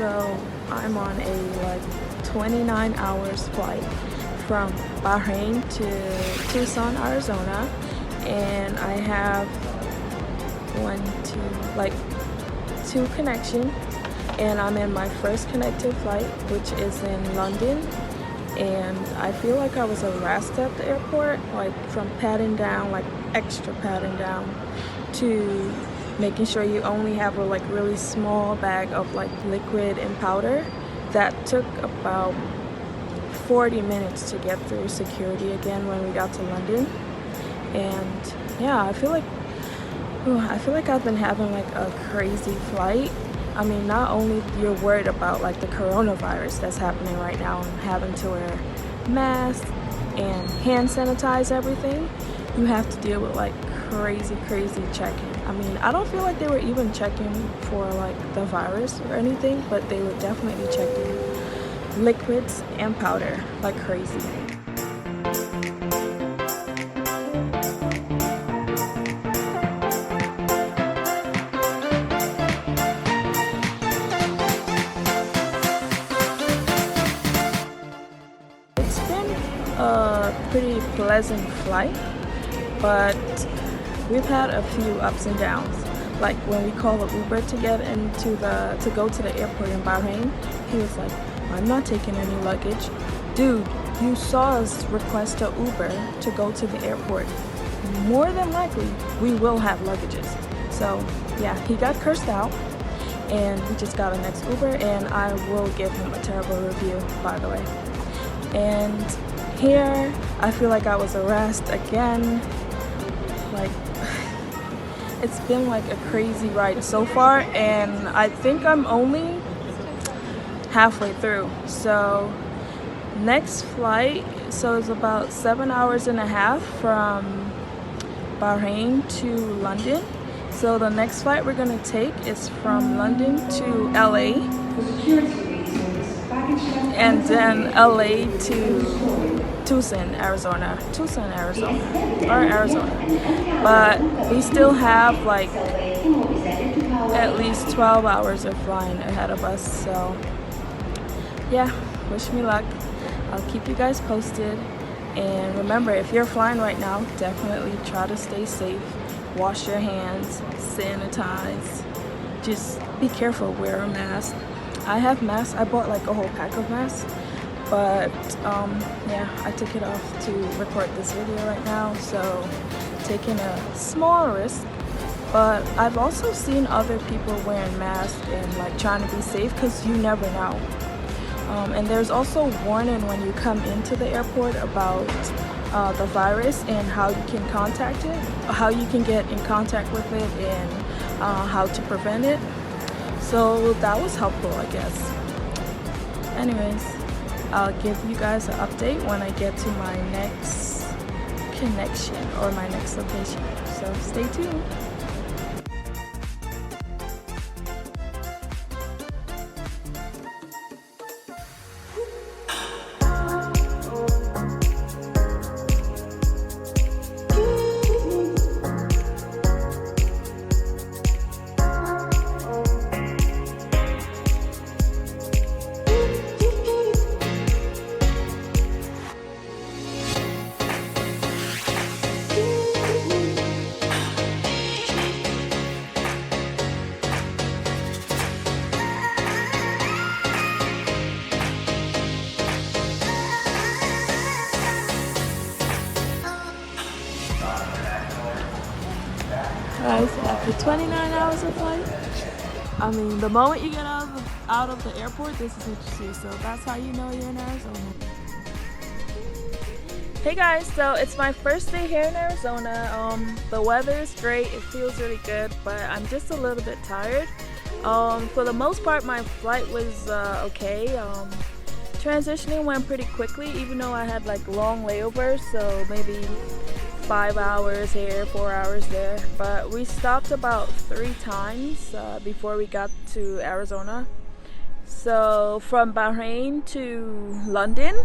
So I'm on a like 29 hours flight from Bahrain to Tucson, Arizona, and I have two connections, and I'm in my first connected flight, which is in London. And I feel like I was harassed at the airport, like from patting down, like extra patting down, to making sure you only have a like really small bag of like liquid and powder. That took about 40 minutes to get through security again when we got to London. And yeah, I feel like I've been having like a crazy flight. I mean, not only you're worried about like the coronavirus that's happening right now and having to wear masks and hand sanitize everything, you have to deal with like crazy checking. I mean, I don't feel like they were even checking for like the virus or anything, but they were definitely checking liquids and powder like crazy. A pretty pleasant flight, but we've had a few ups and downs. Like when we call an Uber to get to go to the airport in Bahrain, he was like, "I'm not taking any luggage." Dude, you saw us request an Uber to go to the airport. More than likely, we will have luggages. So yeah, he got cursed out, and we just got a next Uber, and I will give him a terrible review, by the way. And here, I feel like I was harassed again. Like, it's been like a crazy ride so far, and I think I'm only halfway through. So next flight, so it's about 7 hours and a half from Bahrain to London. So the next flight we're gonna take is from London to LA, and then LA to Tucson, Arizona, but we still have like at least 12 hours of flying ahead of us. So yeah, wish me luck. I'll keep you guys posted, and remember, if you're flying right now, definitely try to stay safe. Wash your hands, sanitize, just be careful, wear a mask. I have masks. I bought like a whole pack of masks, but yeah, I took it off to record this video right now, so taking a small risk. But I've also seen other people wearing masks and like trying to be safe, because you never know. And there's also warning when you come into the airport about the virus and how you can contact it, how you can get in contact with it, and how to prevent it. So that was helpful, I guess. Anyways, I'll give you guys an update when I get to my next connection or my next location. So stay tuned. Guys, after 29 hours of flight, I mean, the moment you get out of the airport, this is what you see. So that's how you know you're in Arizona. Hey guys, so it's my first day here in Arizona. The weather is great, it feels really good, but I'm just a little bit tired. For the most part, my flight was okay. Transitioning went pretty quickly, even though I had like long layovers, so maybe 5 hours here, 4 hours there. But we stopped about 3 times before we got to Arizona. So from Bahrain to London.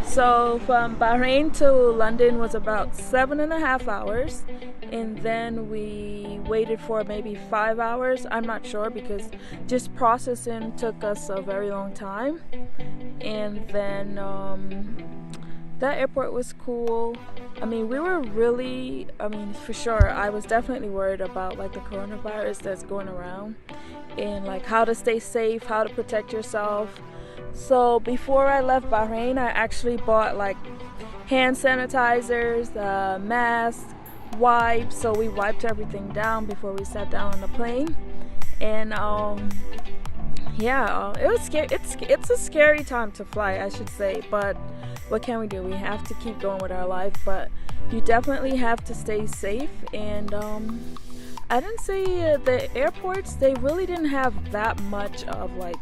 So from Bahrain to London was about 7.5 hours, and then we waited for maybe 5 hours. I'm not sure because just processing took us a very long time. And then that airport was cool. I mean, we were really, for sure, I was definitely worried about like the coronavirus that's going around and like how to stay safe, how to protect yourself. So before I left Bahrain, I actually bought like hand sanitizers, masks, wipes. So we wiped everything down before we sat down on the plane. And it was scary. It's a scary time to fly, I should say, but what can we do? We have to keep going with our life, but you definitely have to stay safe. And I didn't say the airports, they really didn't have that much of like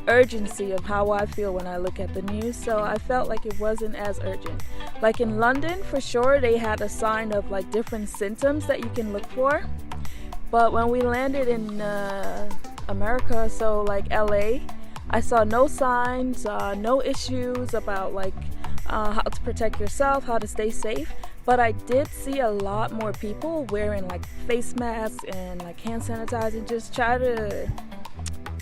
urgency of how I feel when I look at the news, so I felt like it wasn't as urgent. Like in London, for sure, they had a sign of like different symptoms that you can look for, but when we landed in America, so like LA, I saw no signs, no issues about like how to protect yourself, how to stay safe. But I did see a lot more people wearing like face masks and like hand sanitizer, just try to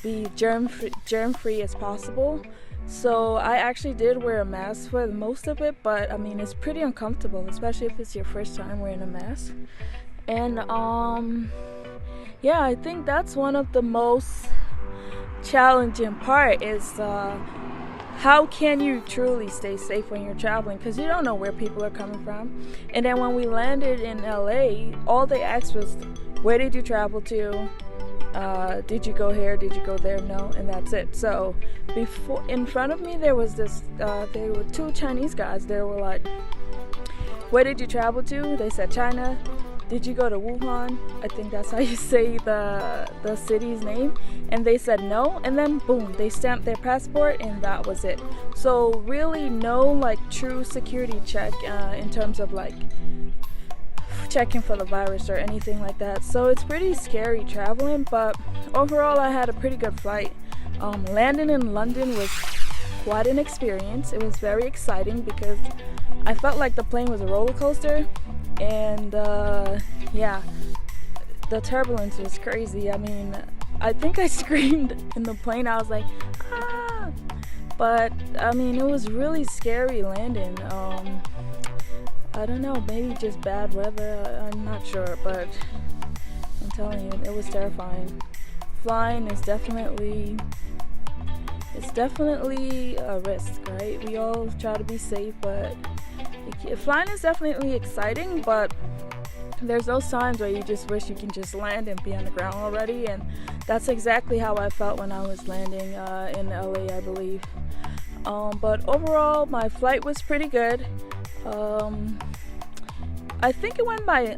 be germ free as possible. So I actually did wear a mask for most of it, but I mean it's pretty uncomfortable, especially if it's your first time wearing a mask. And I think that's one of the most challenging part is how can you truly stay safe when you're traveling, because you don't know where people are coming from. And then when we landed in LA, all they asked was, where did you travel to? Did you go here? Did you go there? No, and that's it. So before, in front of me, there was this. There were two Chinese guys. They were like, "Where did you travel to?" They said China. Did you go to Wuhan? I think that's how you say the city's name. And they said no. And then boom, they stamped their passport, and that was it. So really, no like true security check in terms of like checking for the virus or anything like that. So it's pretty scary traveling, but overall I had a pretty good flight. Landing in London was quite an experience. It was very exciting because I felt like the plane was a roller coaster, and the turbulence was crazy. I mean, I think I screamed in the plane. I was like, ah! But I mean, it was really scary landing. I don't know, maybe just bad weather, I'm not sure, but I'm telling you, it was terrifying. Flying is definitely a risk, right? We all try to be safe, but flying is definitely exciting, but there's those times where you just wish you can just land and be on the ground already, and that's exactly how I felt when I was landing in LA, I believe. But overall, my flight was pretty good. I think it went by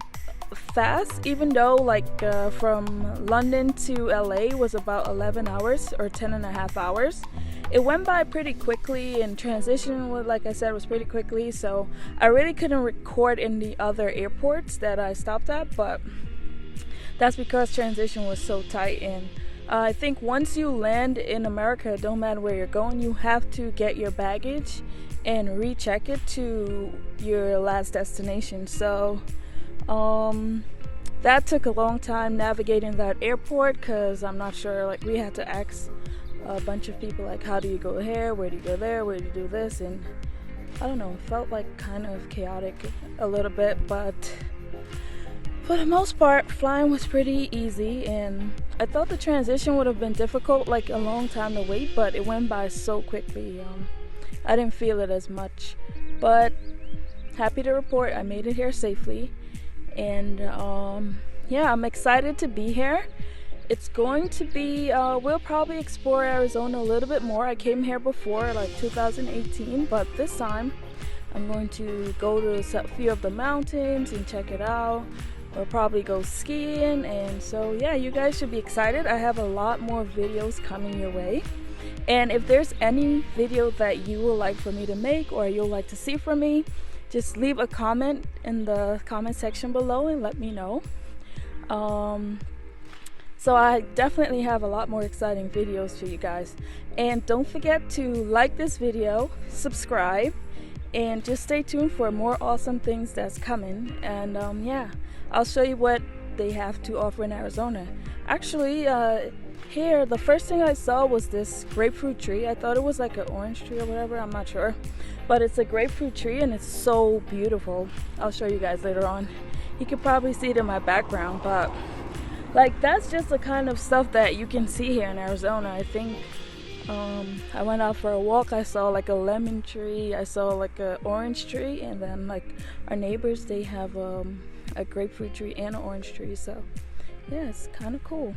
fast, even though like from London to LA was about 11 hours or 10 and a half hours. It went by pretty quickly, and transition, like I said, was pretty quickly, so I really couldn't record in the other airports that I stopped at, but that's because transition was so tight. And I think once you land in America, it don't matter where you're going, you have to get your baggage and recheck it to your last destination. So that took a long time navigating that airport, because I'm not sure, like we had to ask a bunch of people like, how do you go here, where do you go there, where do you do this, and I don't know, it felt like kind of chaotic a little bit, but for the most part flying was pretty easy. And I thought the transition would have been difficult, like a long time to wait, but it went by so quickly. I didn't feel it as much, but happy to report I made it here safely. And I'm excited to be here. It's going to be, we'll probably explore Arizona a little bit more. I came here before, like 2018, but this time I'm going to go to a few of the mountains and check it out. We'll probably go skiing, and so yeah, you guys should be excited. I have a lot more videos coming your way. And if there's any video that you would like for me to make or you'll like to see from me, just leave a comment in the comment section below and let me know. So I definitely have a lot more exciting videos for you guys. And don't forget to like this video, subscribe, and just stay tuned for more awesome things that's coming. And I'll show you what they have to offer in Arizona. Actually, here the first thing I saw was this grapefruit tree. I thought it was like an orange tree or whatever, I'm not sure, but it's a grapefruit tree and it's so beautiful. I'll show you guys later on. You can probably see it in my background, but like that's just the kind of stuff that you can see here in Arizona. I think I went out for a walk, I saw like a lemon tree, I saw like a orange tree, and then like our neighbors, they have a grapefruit tree and an orange tree. So yeah, it's kind of cool.